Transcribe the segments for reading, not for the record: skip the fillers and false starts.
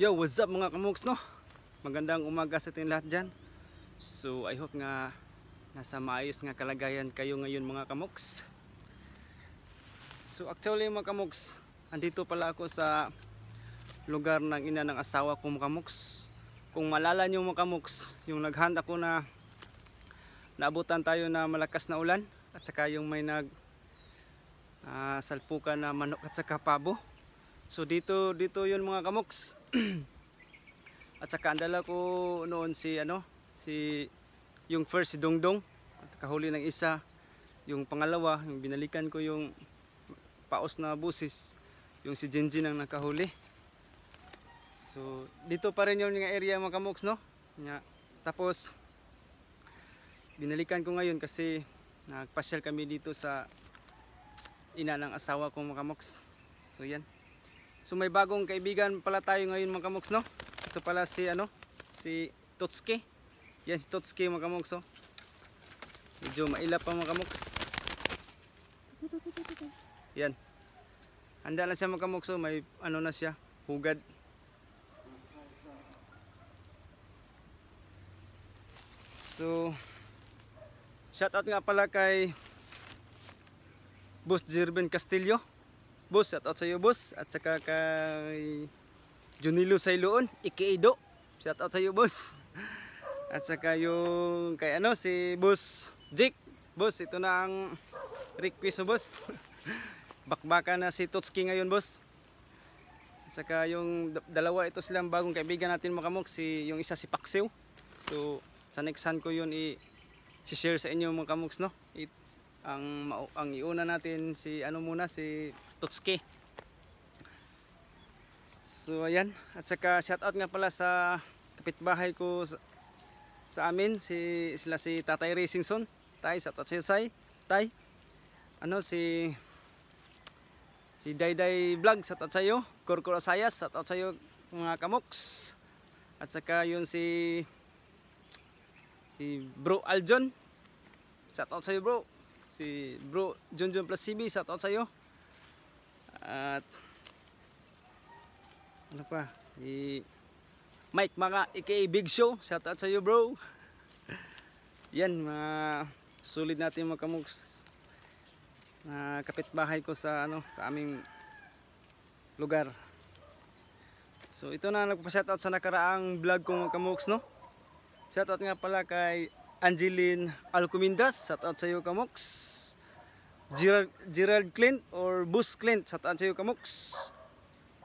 Yo, what's up mga kamuks, no? Magandang umaga sa ating lahat dyan. So, I hope nga nasa maayos nga kalagayan kayo ngayon mga kamuks. So, actually mga kamuks, andito pala ako sa lugar ng ina ng asawa kong mga kamuks. Kung malala nyo mga kamuks, yung naghanda ko na naabutan tayo na malakas na ulan at saka yung may salpukan na manok at saka pabo. So dito yun mga kamuks. At saka andala ko noon si yung first si Dongdong at kahuli ng isa, yung pangalawa yung binalikan ko yung paos na busis, yung si Jinjin ang nakahuli. So dito pa rin yung area mga kamuks, no? Tapos binalikan ko ngayon kasi nagpasyal kami dito sa ina ng asawa ko mga kamuks. So yan. So may bagong kaibigan pala tayo ngayon mga kamuks, no? Ito pala si si Totsuki. Yan si Totsuki mga kamuks, oh. Medyo mailap pa mga kamuks. Yan. Handa na siya mga kamuks, oh. May na siya, hugad. So shout out nga pala kay Boss Jerben Castillo. Boss, shout out sa iyo boss. At saka kay Junilo Sailoon, Ikiido. Shout out sa iyo boss. At saka yung kay si Boss Jake. Boss, ito na ang request mo boss. Bakbaka na si Totsuki ngayon boss. At saka yung dalawa, ito silang bagong kaibigan natin mga kamuks. Yung isa si Paksiw. So sa next hand ko yun i-share sa inyo mga kamuks, no? Ang iuna natin si si Totsuki. So ayan, at saka shout out nga pala sa kapitbahay ko sa amin, sila si Tatay Racingson. Tay, shout out sa iyo Tay. Si Dayday Vlog, shout out sa iyo. Korkor Asayas, shout out sa iyo mga kamoks. At saka yun si Bro Aljon, shout out sa iyo bro. Si Bro Junjun plus CB, shout out sa iyo. At si Mike mga aka Big Show, shout out sa iyo bro. Yan, mga sulit natin mga kamuks, kapitbahay ko sa sa aming lugar. So ito na nagpa-shout out sa nakaraang vlog ko mga kamuks, no? Shout out nga pala kay Angeline Alcumindras, shout out sa iyo kamuks. Gerald Clint or Bus Clint, shout out sa iyo kamuks.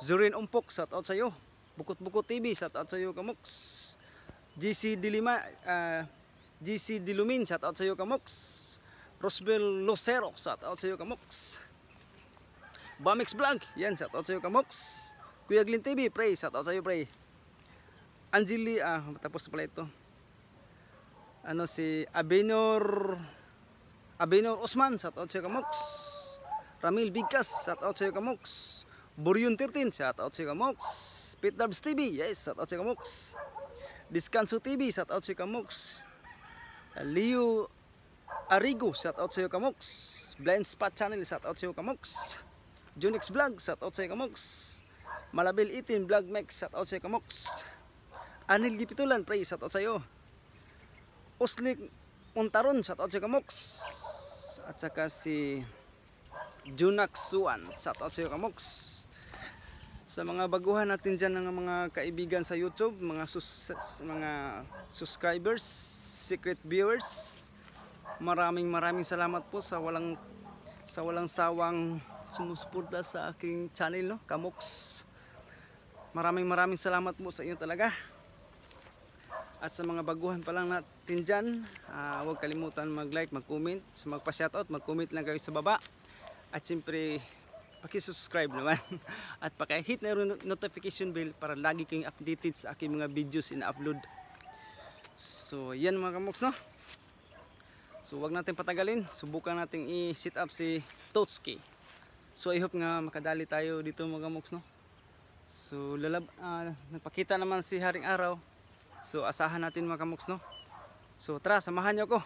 Zurin Umpok, shout out sa iyo. Bukot-Bukot TV, shout out sa iyo kamuks. GC Dilumin, shout out sa iyo kamuks. Rosbel Lucero, shout out sa iyo kamuks. Bamix Vlog, yan, shout out sa iyo kamuks. Kuya Glyn TV, pray, shout out sa iyo pre. Angeli, tapos pala ito. Si Abenor Osman, shout out sa iyo kamoks. Ramil Bigkas, shout out sa iyo kamoks. Buryun 13, shout out sa iyo kamoks. Pit Darbs TV, yes, shout out sa iyo kamoks. Diskanso TV, shout out sa iyo kamoks. Leo Arigo, shout out sa iyo kamoks. Blind Spot Channel, shout out sa iyo kamoks. Junix Vlog, shout out sa iyo kamoks. Malabel 18 Vlog Max, shout out sa iyo kamoks. Anil Gipitulan, pray, shout out sa iyo. Oslik Untaron, shout out sa iyo kamoks. At saka si Junax Suan, shout out sa iyo kamoks. Sa mga baguhan natin dyan ng mga kaibigan sa YouTube, mga subscribers, secret viewers, maraming salamat po sa walang sawang sumusuporta sa aking channel, no, kamoks. Maraming salamat po sa inyo talaga. At sa mga baguhan pa lang natin dyan, huwag kalimutan mag-like, mag-comment, magpa-shoutout, mag-comment lang kayo sa baba. At siyempre, paki-subscribe naman. At paki-hit na notification bell para lagi kayong updated sa aking mga videos ina-upload. So, yan mga kamoks, no? So, huwag natin patagalin. Subukan natin i-sit up si Totsuki. So, I hope nga makadali tayo dito mga kamoks, no? So, nagpakita naman si Haring Araw. So asahan natin mga kamoks, no? So tara, samahan niyo ako.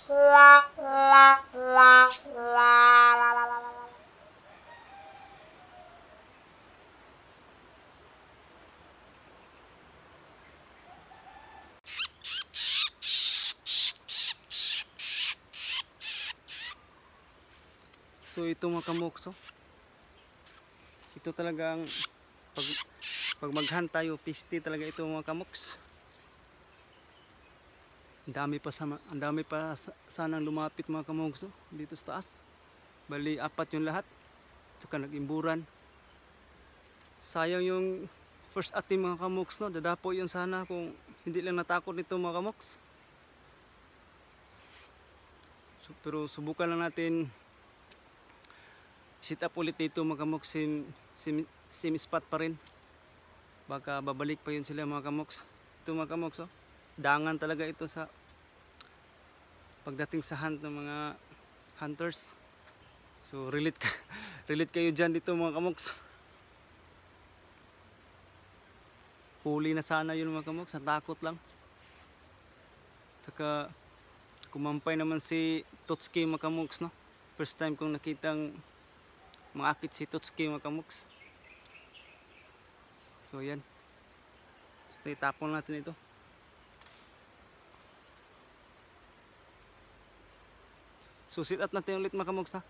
So ito mga kamoks, oh. Ito talagang pag maghunt tayo, piste talaga ito mga kamoks. Ang dami pa sanang lumapit mga kamoks, oh, dito sa taas. Bali 4 yung lahat. Saka nag-imburan. Sayang yung first attempt mga kamoks, no. Dadapo yun sana kung hindi lang natakot nito mga kamoks. So, pero subukan lang natin sit up ulit dito mga kamoks. Same spot pa rin. Baka babalik pa yun sila mga kamoks. Ito mga kamoks, oh. Dangan talaga ito sa pagdating sa hunt ng mga hunters. So relate kayo dyan dito mga kamoks. Huli na sana yun mga kamoks, natakot lang. Saka kumampay naman si Totski mga kamoks, no. First time kong nakitang maakit si Totski mga kamoks. So yan. So itapon natin ito. So sit up natin ulit mga kamoks, ha.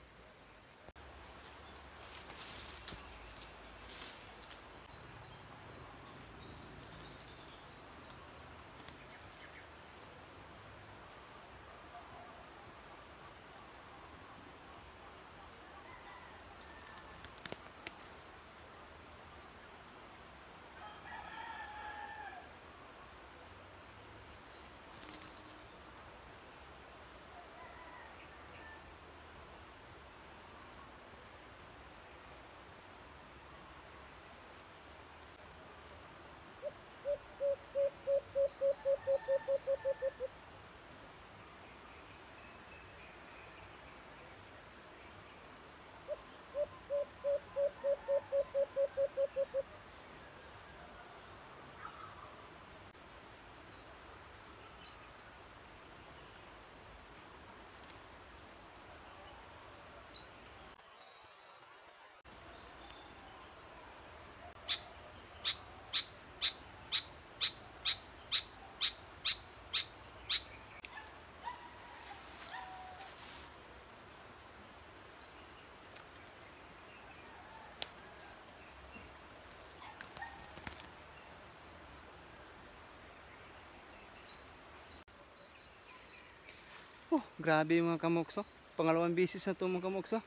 Oh, grabe mga kamoks, oh. Pangalawang bisis na ito mga kamoks, oh.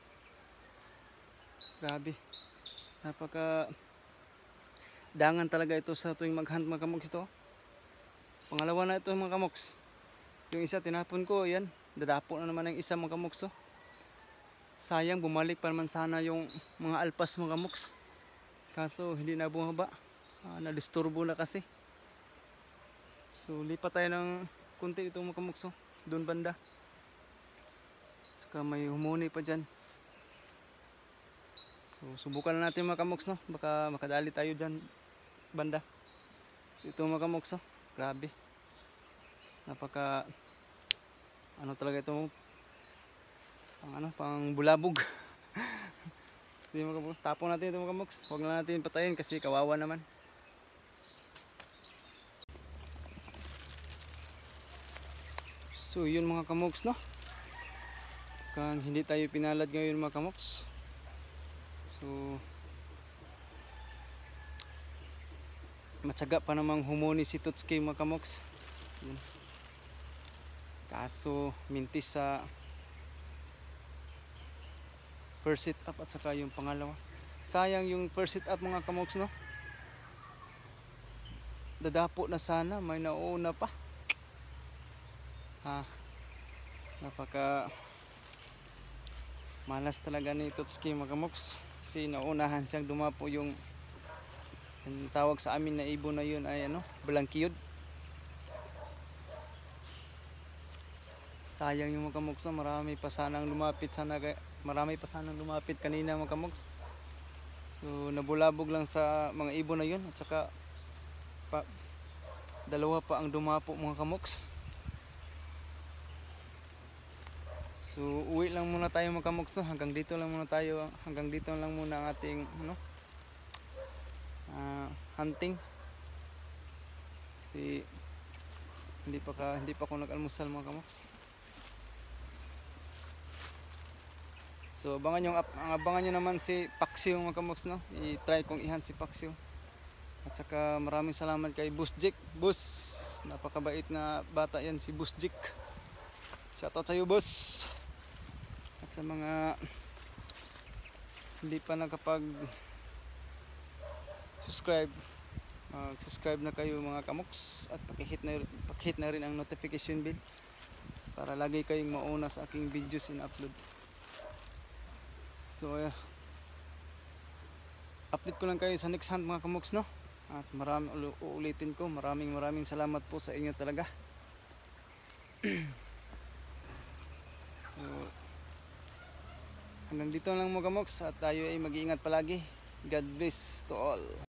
Grabe. Napaka dangan talaga ito sa tuwing maghunt mga kamoks ito. Pangalawa na ito mga kamoks. Yung isa tinapon ko, yan. Dadapo na naman ang isa mga kamoks, oh. Sayang, bumalik pa naman sana yung mga alpas mga kamoks. Kaso hindi na bumaba. Nadisturbo na kasi. So lipat tayo ng kunti itong mga kamoks, oh. Doon banda. Saka may humuni pa dyan. So subukan na natin mga kamoks, no. Baka makadali tayo dyan banda. So ito mga kamoks, no. Grabe. Napaka ano talaga ito, pang bulabog. So mga kamoks, tapon natin ito mga kamoks. Huwag na natin patayin kasi kawawa naman. So yun mga kamoks, no. Kung hindi tayo pinalad ngayon mga kamoks. So matyaga pa namang humuni si Totski mga kamoks. Yun. Kaso mintis sa first sit up at saka yung pangalawa. Sayang yung first sit up mga kamoks, no. Dadapo na sana, may nauna pa. Napaka malas talaga ni Totski mga kamoks. Kasi naunahan siyang dumapo. Yung tawag sa amin na ibon na yun ay balangkiyod. Sayang yung mga kamoks, marami pa sanang lumapit kanina mga kamoks. So nabulabog lang sa mga ibon na yun. At saka dalawa pa ang dumapo mga kamoks. So uwi lang muna tayo mga kamoks, no? Hanggang dito lang muna tayo, hanggang dito lang muna ang ating hunting. Si hindi pa ako nag-almusal mga kamoks. So abangan nyo naman si Paksiw mga kamoks, no? I-try kong i-hunt si Paksiw. At saka maraming salamat kay Boss Jik. Boss, napakabait na bata yan si Boss Jik. Shoutout sa iyo, boss. At sa mga hindi pa nakapag subscribe, subscribe na kayo mga kamoks. At pakihit na rin ang notification bell para lagi kayong mauna sa aking videos in upload. So update ko lang kayo sa next hunt mga kamoks, no? At uulitin ko, maraming salamat po sa inyo talaga. So hanggang dito lang mga kamoks, at tayo ay mag-iingat palagi. God bless to all.